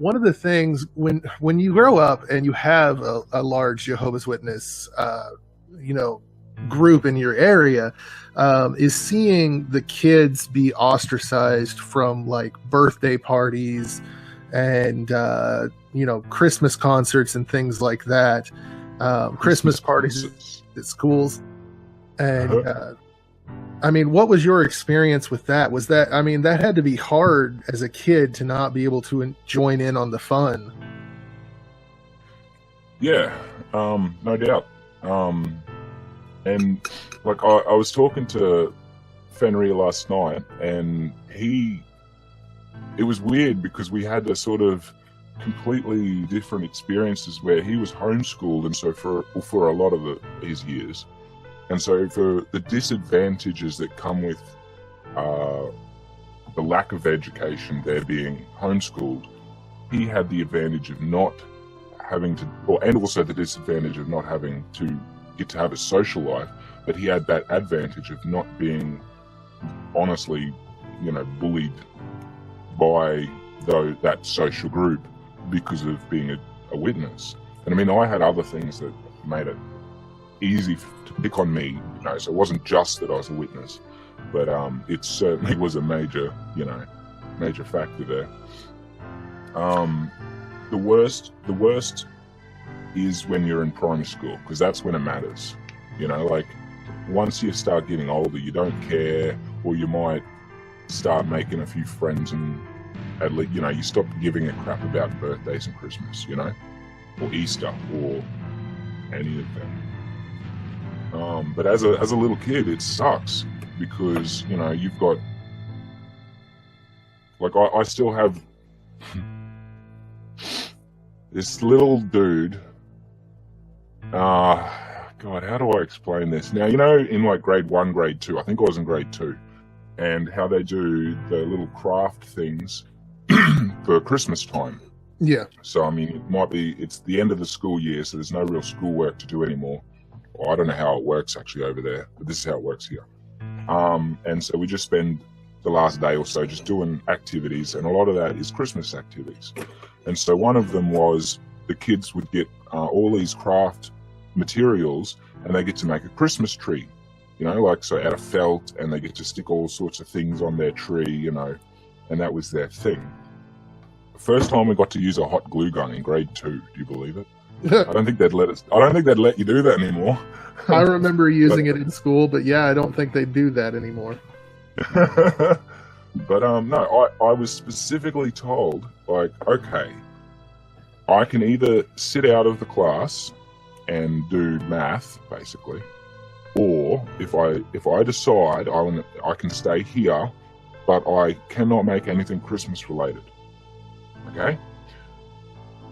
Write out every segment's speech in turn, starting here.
one of the things when you grow up and you have a large Jehovah's Witness, group in your area, is seeing the kids be ostracized from like birthday parties and Christmas concerts and things like that, Christmas parties at schools. And what was your experience with that? Was that, that had to be hard as a kid to not be able to join in on the fun. Yeah, no doubt. And like I was talking to Fenrir last night, and it was weird because we had the sort of completely different experiences where he was homeschooled, and so for a lot of his years, and so for the disadvantages that come with the lack of education, there being homeschooled, he had the advantage of not having to, and also the disadvantage of not having to get to have a social life, but he had that advantage of not being honestly, bullied by that social group because of being a witness. And I had other things that made it easy to pick on me, so it wasn't just that I was a witness, but it certainly was a major factor there. The worst is when you're in primary school, because that's when it matters. Like once you start getting older, you don't care, or you might start making a few friends, and at least you stop giving a crap about birthdays and Christmas, or Easter or any of them. But as a little kid, it sucks because you've got, like, I still have this little dude. God, how do I explain this? Now, in like grade 1, grade 2, I think I was in grade 2, and how they do the little craft things for Christmas time. Yeah. So, it's the end of the school year, so there's no real schoolwork to do anymore. Well, I don't know how it works actually over there, but this is how it works here. And so we just spend the last day or so just doing activities, and a lot of that is Christmas activities. And so one of them was the kids would get all these craft materials, and they get to make a Christmas tree, so out of felt, and they get to stick all sorts of things on their tree, and that was their thing. The first time we got to use a hot glue gun in grade 2, do you believe it? I don't think they'd let you do that anymore. I remember using it in school, but yeah, I don't think they do that anymore. But no, I was specifically told, like, okay, I can either sit out of the class and do math, basically, or if I decide I can stay here, but I cannot make anything Christmas related. Okay?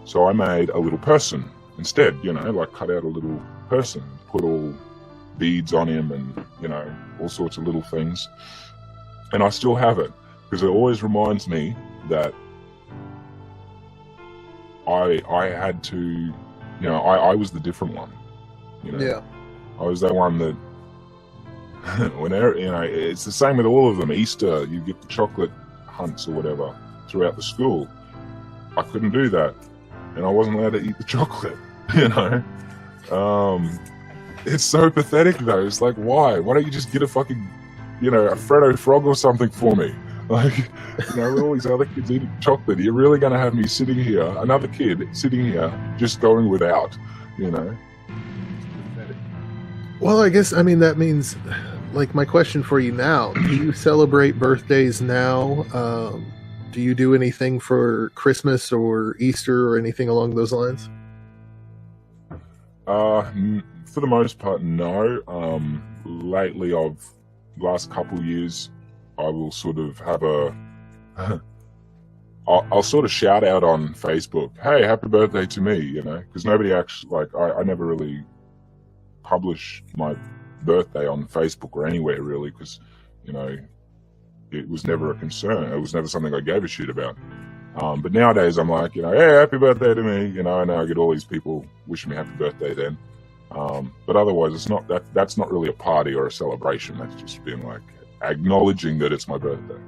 So I made a little person instead, like cut out a little person, put all beads on him and, all sorts of little things. And I still have it because it always reminds me that I had to, I was the different one. Yeah. I was that one that, whenever, it's the same with all of them. Easter, you get the chocolate hunts or whatever throughout the school. I couldn't do that, and I wasn't allowed to eat the chocolate. It's so pathetic though. It's like, why don't you just get a fucking, a Freddo frog or something for me? Like, with all these other kids eating chocolate, you're really going to have me sitting here, another kid sitting here, just going without, Well, I guess, that means, like, my question for you now, do you celebrate birthdays now? Do you do anything for Christmas or Easter or anything along those lines? For the most part, no. Lately, last couple of years, I will sort of have I'll sort of shout out on Facebook, hey, happy birthday to me, because nobody actually, I never really publish my birthday on Facebook or anywhere really, because, it was never a concern. It was never something I gave a shit about. But nowadays I'm like, hey, happy birthday to me, and I get all these people wishing me happy birthday then. But otherwise it's not, that's not really a party or a celebration. That's just being like acknowledging that it's my birthday.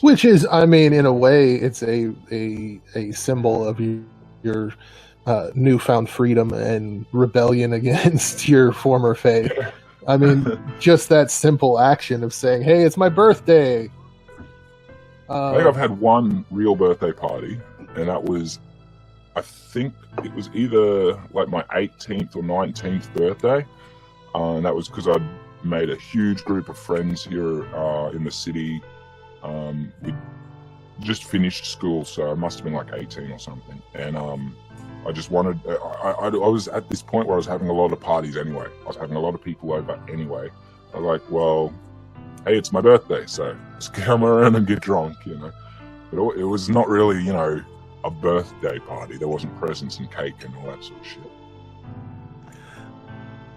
Which is, I mean, in a way, it's a symbol of your newfound freedom and rebellion against your former faith. I mean, just that simple action of saying, "Hey, it's my birthday." I think I've had one real birthday party, and that was, I think it was either like my 18th or 19th birthday, and that was because I'd made a huge group of friends here in the city. We just finished school, so I must have been like 18 or something, and I just wanted. I was at this point where I was having a lot of parties anyway. I was having a lot of people over anyway. I was like, well, hey, it's my birthday, so let's come around and get drunk, you know. But it was not really, you know, a birthday party. There wasn't presents and cake and all that sort of shit.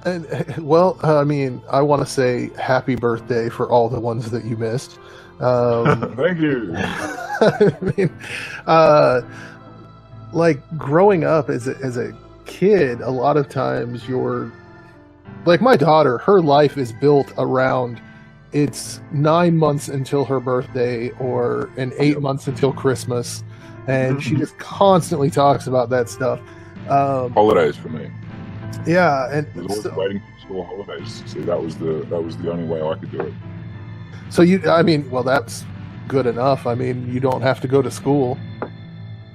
And well, I mean, I want to say happy birthday for all the ones that you missed. Thank you. I mean, like growing up as a kid, a lot of times you're like my daughter. Her life is built around it's 9 months until her birthday and 8 months until Christmas, and she just constantly talks about that stuff. Holidays for me. Yeah, and I was always waiting for school holidays. See, that was the only way I could do it. So I mean, well, that's good enough. I mean, you don't have to go to school.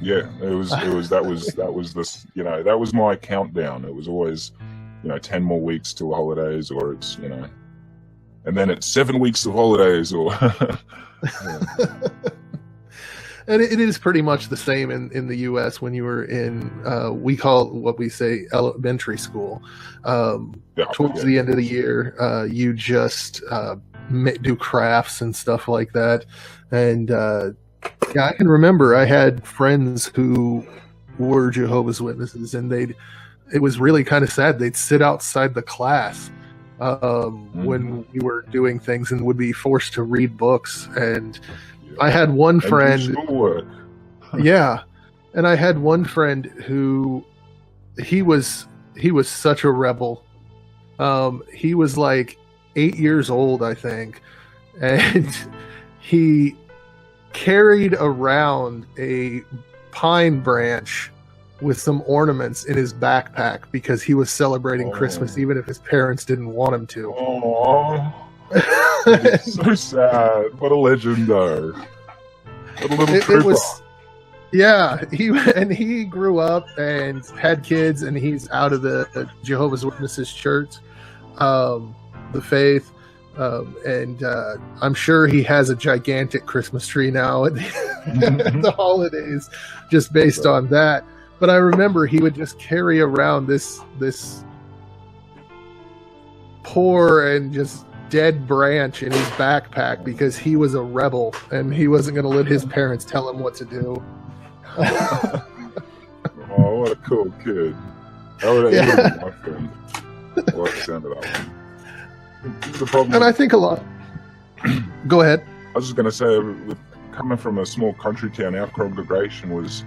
Yeah, that was this, you know, that was my countdown. It was always, you know, 10 more weeks till holidays, or it's, you know, and then it's 7 weeks of holidays, or. And it is pretty much the same in the U.S. when you were in, we call what we say elementary school. Towards the end of the year, you just do crafts and stuff like that. And yeah, I can remember I had friends who were Jehovah's Witnesses, and it was really kind of sad. They'd sit outside the class when we were doing things and would be forced to read books. And I had one friend. Yeah, and I had one friend who he was such a rebel. He was like 8 years old, I think, and he carried around a pine branch with some ornaments in his backpack because he was celebrating Christmas, even if his parents didn't want him to. Oh, so sad. What a legend, though. What a little trooper. It was, yeah. He grew up and had kids, and he's out of the Jehovah's Witnesses church, the faith. And I'm sure he has a gigantic Christmas tree now at the holidays, just based on that. But I remember he would just carry around this poor and just dead branch in his backpack because he was a rebel and he wasn't going to let his parents tell him what to do. Oh, what a cool kid! That would have been my friend. I like the sound of that one. The problem, and I think a lot. Go ahead. I was just going to say, coming from a small country town, our congregation was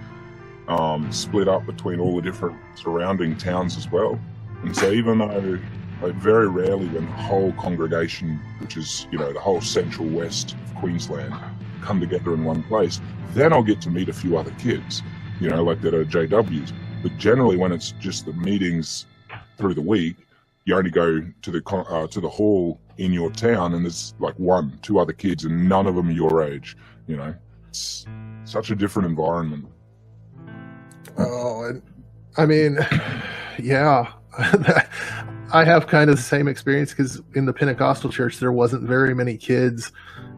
split up between all the different surrounding towns as well. And so even though like very rarely when the whole congregation, which is, you know, the whole central west of Queensland, come together in one place, then I'll get to meet a few other kids, you know, like that are JWs. But generally when it's just the meetings through the week, you only go to the hall in your town and there's like 1-2 other kids and none of them are your age, you know. It's such a different environment. Oh, and I mean, yeah, I have kind of the same experience because in the Pentecostal church, there wasn't very many kids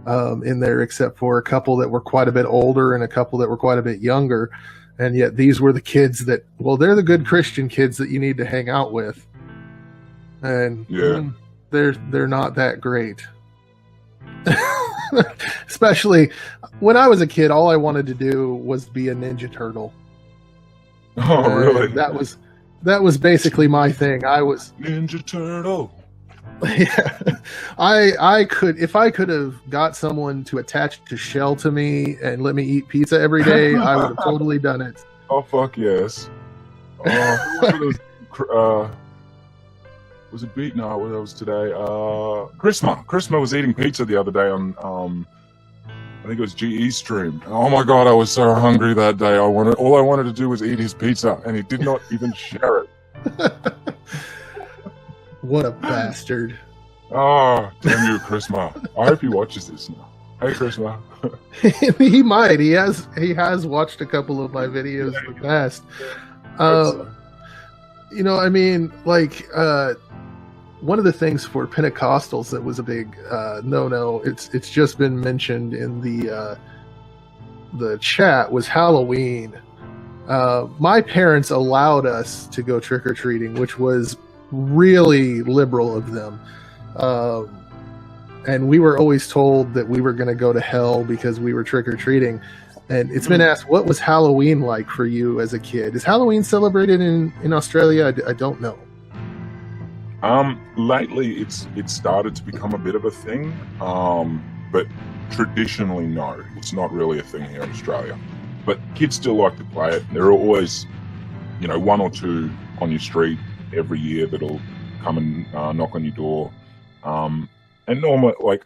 in there except for a couple that were quite a bit older and a couple that were quite a bit younger. And yet these were the kids that, well, they're the good Christian kids that you need to hang out with. And yeah, they're not that great. Especially when I was a kid, all I wanted to do was be a Ninja Turtle. Oh, really? That was basically my thing. I was Ninja Turtle. Yeah, I could, if I could have got someone to attach a shell to me and let me eat pizza every day, I would have totally done it. Oh, fuck yes. Was it beat? No, what was today? Chrisma was eating pizza the other day on I think it was GE stream. Oh my god, I was so hungry that day. All I wanted to do was eat his pizza, and he did not even share it. What a bastard! Oh, damn you, Chrisma! I hope he watches this now. Hey, Chrisma. He might. He has watched a couple of my videos in the past. You know, I mean, like, one of the things for Pentecostals that was a big no-no, it's just been mentioned in the chat, was Halloween. My parents allowed us to go trick-or-treating, which was really liberal of them. And we were always told that we were going to go to hell because we were trick-or-treating. And it's been asked, what was Halloween like for you as a kid? Is Halloween celebrated in Australia? I don't know. Lately it's started to become a bit of a thing, but traditionally, no, it's not really a thing here in Australia. But kids still like to play it. There are always, you know, one or two on your street every year that'll come and knock on your door. And normally, like,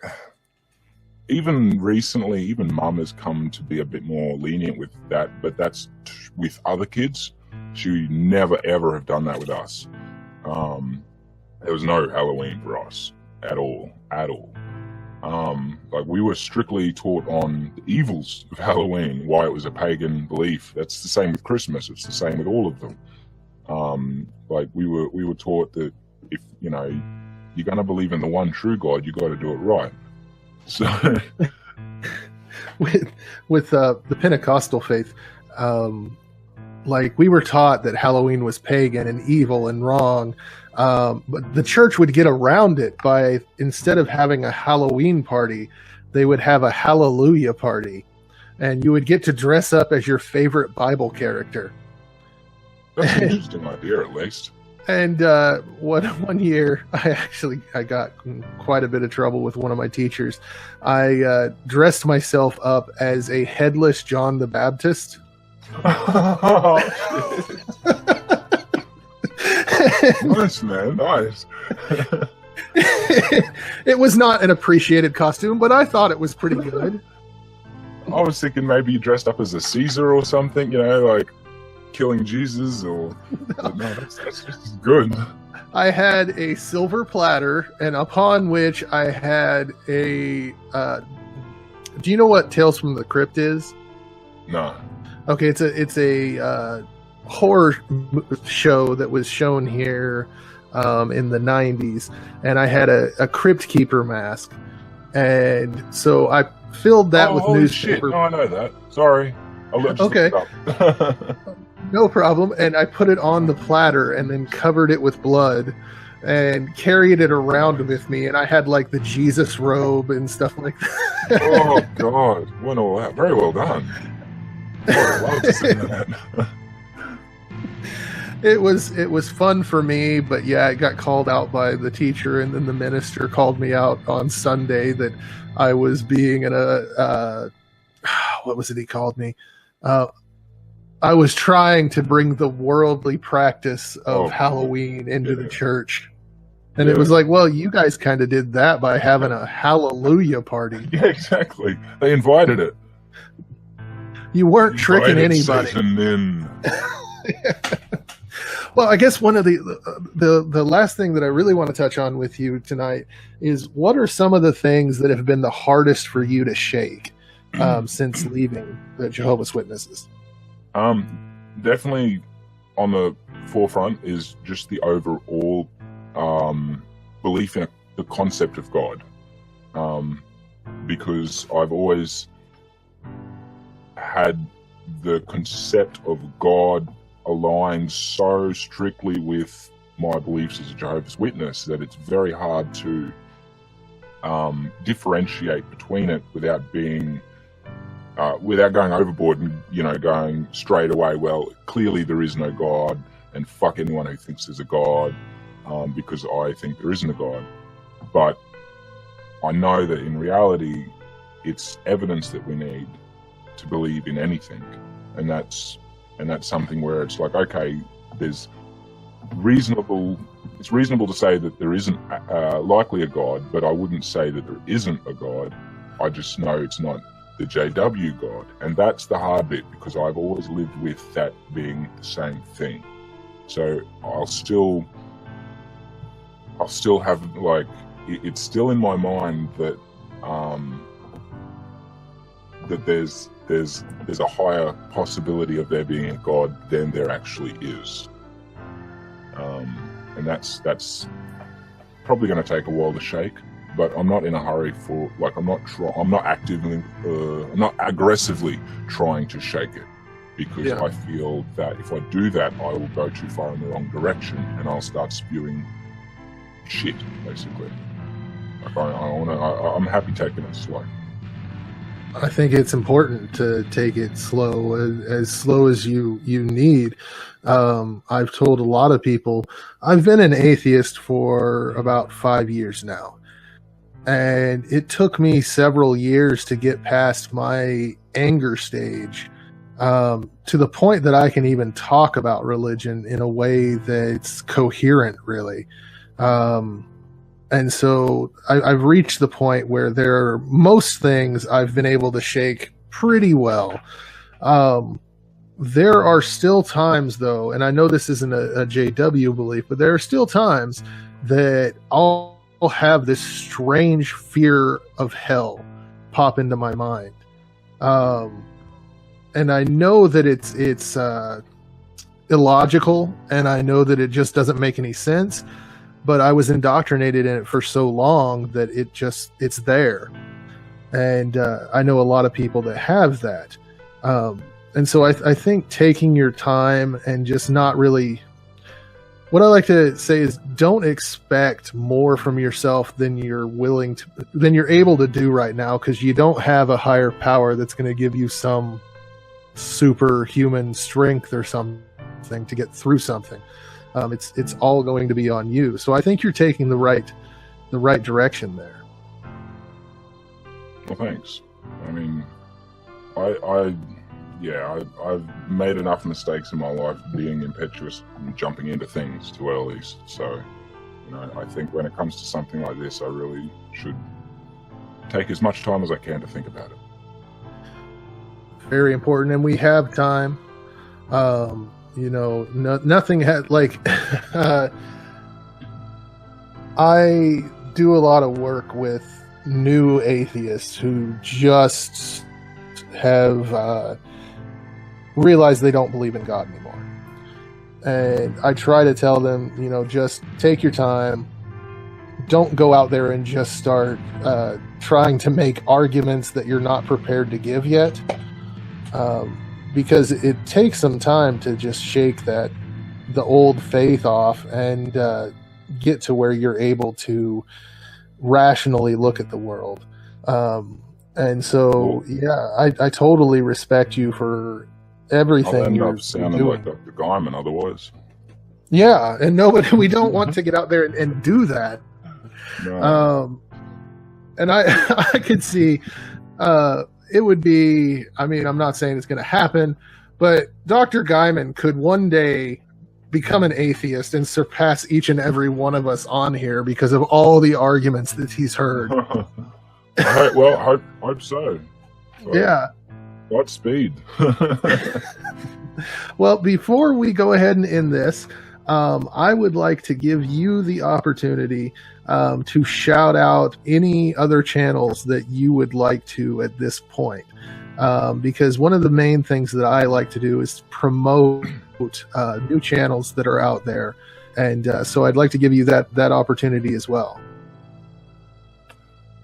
even recently, even mum has come to be a bit more lenient with that, but that's with other kids. She never ever have done that with us. There was no Halloween for us at all. Like, we were strictly taught on the evils of Halloween, why it was a pagan belief. That's the same with Christmas. It's the same with all of them. Like, we were taught that if, you know, you're going to believe in the one true God, you got to do it right. So, with the Pentecostal faith, like, we were taught that Halloween was pagan and evil and wrong. But the church would get around it by, instead of having a Halloween party, they would have a Hallelujah party. And you would get to dress up as your favorite Bible character. That's an interesting idea, at least. And one year, I got quite a bit of trouble with one of my teachers. I dressed myself up as a headless John the Baptist. Nice, man. Nice. It was not an appreciated costume, but I thought it was pretty good. I was thinking maybe you dressed up as a Caesar or something, you know, like killing Jesus, or no, that's just good. I had a silver platter, and upon which I had a. Do you know what Tales from the Crypt is? No. Okay, it's a horror show that was shown here in the 90s, and I had a Crypt Keeper mask, and so I filled that with newspaper. Shit. No, I know that. Sorry. Okay. No problem. And I put it on the platter and then covered it with blood and carried it around with me, and I had like the Jesus robe and stuff like that. Oh God, went all out. Very well done. I love to see that. It was fun for me, but yeah, it got called out by the teacher, and then the minister called me out on Sunday that I was being in a what was it he called me? I was trying to bring the worldly practice of Halloween into the church. And it was like, well, you guys kind of did that by having a Hallelujah party. Yeah, exactly. They invited it. You weren't tricking anybody. Well, I guess one of the last thing that I really want to touch on with you tonight is, what are some of the things that have been the hardest for you to shake since leaving the Jehovah's Witnesses? Definitely on the forefront is just the overall belief in the concept of God, because I've always had the concept of God aligned so strictly with my beliefs as a Jehovah's Witness that it's very hard to differentiate between it without being without going overboard and, you know, going straight away, well, clearly there is no God, and fuck anyone who thinks there's a God, because I think there isn't a God. But I know that in reality, it's evidence that we need to believe in anything, and that's something where it's like, okay, it's reasonable to say that there isn't likely a God, but I wouldn't say that there isn't a God. I just know it's not the JW God, and that's the hard bit because I've always lived with that being the same thing. So I'll still have, like, it's still in my mind that that there's a higher possibility of there being a God than there actually is, and that's probably going to take a while to shake. But I'm not in a hurry for, like, I'm not aggressively trying to shake it, because I feel that if I do that, I will go too far in the wrong direction and I'll start spewing shit, basically. Like, I'm happy taking it slow. I think it's important to take it slow as you need. I've told a lot of people, I've been an atheist for about 5 years now. And it took me several years to get past my anger stage, to the point that I can even talk about religion in a way that's coherent, really. And so I've reached the point where there are most things I've been able to shake pretty well. There are still times, though, and I know this isn't a JW belief, but there are still times that I'll have this strange fear of hell pop into my mind. And I know that it's illogical, and I know that it just doesn't make any sense, but I was indoctrinated in it for so long that it's there. And I know a lot of people that have that. And so I think taking your time and just not really, what I like to say is, don't expect more from yourself than you're able to do right now, because you don't have a higher power that's going to give you some superhuman strength or something to get through something. It's all going to be on you. So I think you're taking the right direction there. Well, thanks. I mean, I've made enough mistakes in my life being impetuous and jumping into things too early. So, I think when it comes to something like this, I really should take as much time as I can to think about it. Very important, and we have time. Nothing had, like, I do a lot of work with new atheists who just have realized they don't believe in God anymore. And I try to tell them, just take your time. Don't go out there and just start trying to make arguments that you're not prepared to give yet. Because it takes some time to just shake the old faith off and get to where you're able to rationally look at the world. And so, I totally respect you for everything you're sounding doing. Like Dr. Guyman otherwise. Yeah, and we don't want to get out there and do that. No. And I could see it would be, I mean, I'm not saying it's going to happen, but Dr. Guyman could one day become an atheist and surpass each and every one of us on here because of all the arguments that he's heard. Hope so. Yeah. Godspeed. Well, before we go ahead and end this, I would like to give you the opportunity to shout out any other channels that you would like to at this point. Because one of the main things that I like to do is promote new channels that are out there. And so I'd like to give you that opportunity as well.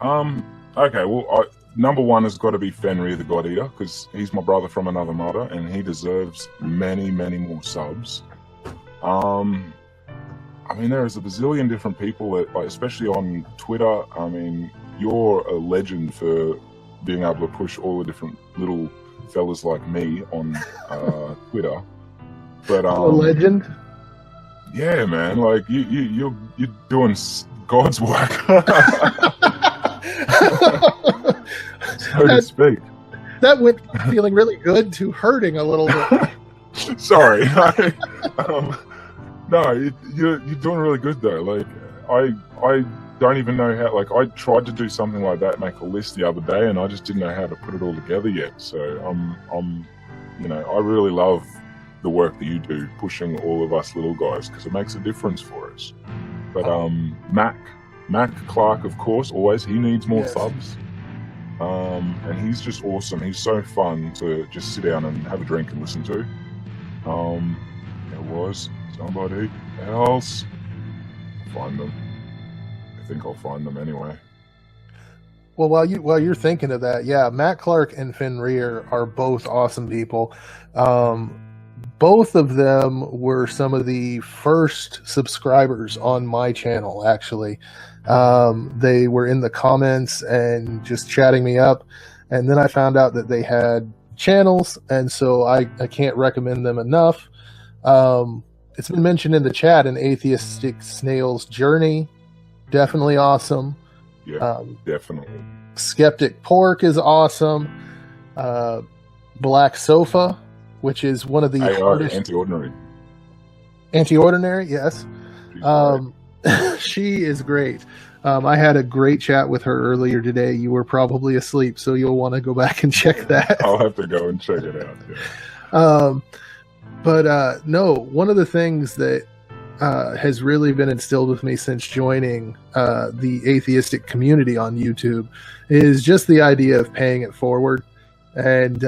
Okay, well, number one has got to be Fenrir the God Eater, because he's my brother from another mother, and he deserves many, many more subs. I mean, there's a bazillion different people that, like, especially on Twitter. I mean, you're a legend for being able to push all the different little fellas like me on Twitter. But a legend. Yeah, man. Like you're doing God's work, so to speak. That went from feeling really good to hurting a little bit. Sorry. No, you're doing really good though. Like I don't even know how. Like, I tried to do something like that, make a list the other day, and I just didn't know how to put it all together yet. So I really love the work that you do, pushing all of us little guys, because it makes a difference for us. But Mac Clark, of course, always, he needs more subs. And he's just awesome. He's so fun to just sit down and have a drink and listen to. There was somebody else. Find them. I think I'll find them anyway. Well, while you're thinking of that, yeah, Matt Clark and Finn Rear are both awesome people. Both of them were some of the first subscribers on my channel, actually. They were in the comments and just chatting me up. And then I found out that they had channels, and so I can't recommend them enough. It's been mentioned in the chat, An Atheistic Snail's Journey. Definitely awesome. Yeah, definitely. Skeptic Pork is awesome. Black Sofa, which is one of the hardest... Anti-Ordinary, yes. She is great. I had a great chat with her earlier today. You were probably asleep, so you'll want to go back and check that. I'll have to go and check it out. Yeah. No, one of the things that has really been instilled with me since joining the atheistic community on YouTube is just the idea of paying it forward. And,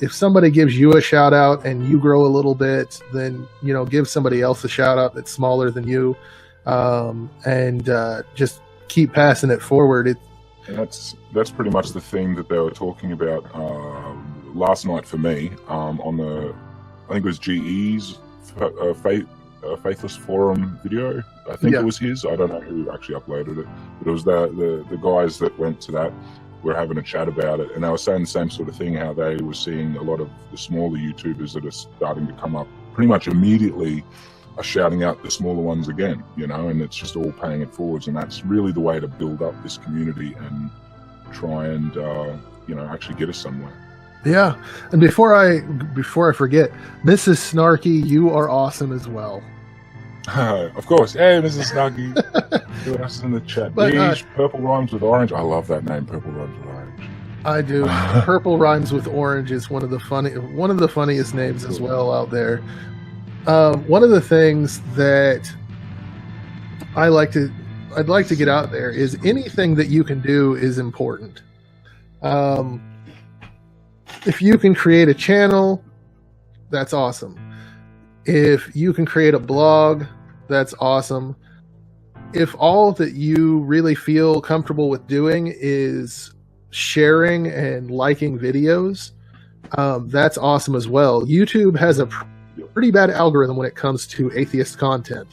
if somebody gives you a shout out and you grow a little bit, then, give somebody else a shout out that's smaller than you. And just keep passing it forward. That's pretty much the thing that they were talking about last night for me on the, I think it was GE's Faithless Forum video. I think it was his. I don't know who actually uploaded it, but it was the guys that went to that were having a chat about it, and they were saying the same sort of thing, how they were seeing a lot of the smaller YouTubers that are starting to come up pretty much immediately are shouting out the smaller ones again, and it's just all paying it forwards, and that's really the way to build up this community and try and actually get us somewhere. Yeah, and before I forget, Mrs. Snarky, you are awesome as well. Of course. Hey, Mrs. Snarky. Join us in the chat. Beige, Purple Rhymes with Orange. I love that name, Purple Rhymes with Orange. I do. Purple Rhymes with Orange is one of the funniest names as well out there. One of the things that I'd like to get out there is anything that you can do is important. If you can create a channel, that's awesome. If you can create a blog, that's awesome. If all that you really feel comfortable with doing is sharing and liking videos, that's awesome as well. YouTube has a pretty bad algorithm when it comes to atheist content.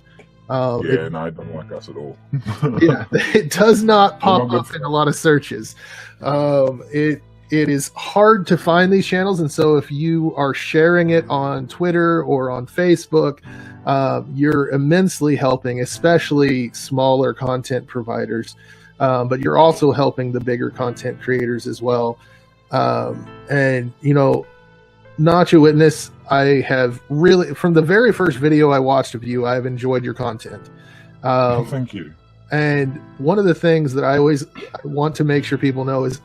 And I don't like us at all. Yeah, it does not pop up in a lot of searches. It is hard to find these channels, and so if you are sharing it on Twitter or on Facebook, you're immensely helping, especially smaller content providers. But you're also helping the bigger content creators as well. And NotJah Witness, I have really, from the very first video I watched of you, I've enjoyed your content. Thank you. And one of the things that I want to make sure people know is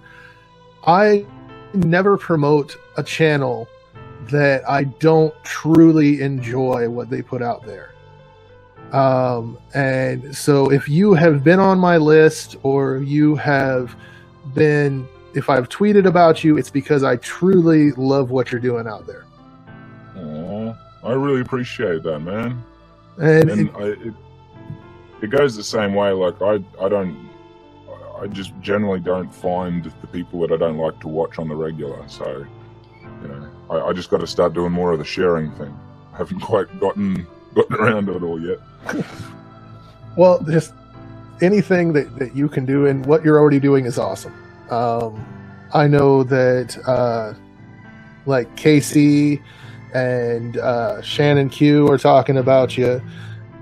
I never promote a channel that I don't truly enjoy what they put out there. And so if you have been on my list or you have been, if I've tweeted about you, it's because I truly love what you're doing out there. Aww, I really appreciate that, man. And it goes the same way. Like I just generally don't find the people that I don't like to watch on the regular. So, I just got to start doing more of the sharing thing. I haven't quite gotten around to it all yet. Well, just anything that you can do, and what you're already doing is awesome. I know that like Casey and Shannon Q are talking about you,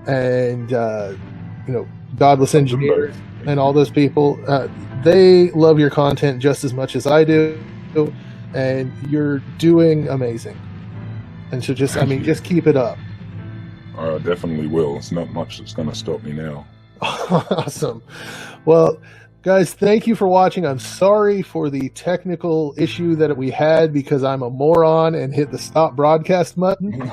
and Godless Engineer and all those people. They love your content just as much as I do, and you're doing amazing. And so just keep it up. I definitely will. It's not much that's going to stop me now. Awesome. Well, guys, thank you for watching. I'm sorry for the technical issue that we had because I'm a moron and hit the stop broadcast button.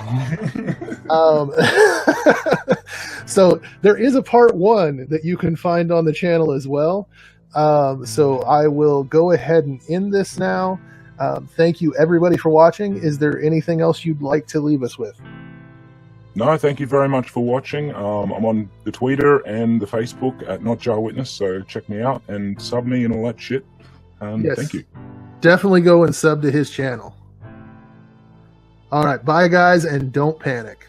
So there is a part 1 that you can find on the channel as well. So I will go ahead and end this now. Thank you, everybody, for watching. Is there anything else you'd like to leave us with? No, thank you very much for watching. I'm on the Twitter and the Facebook at NotJah Witness, so check me out and sub me and all that shit. Yes. Thank you. Definitely go and sub to his channel. All right, bye, guys, and don't panic.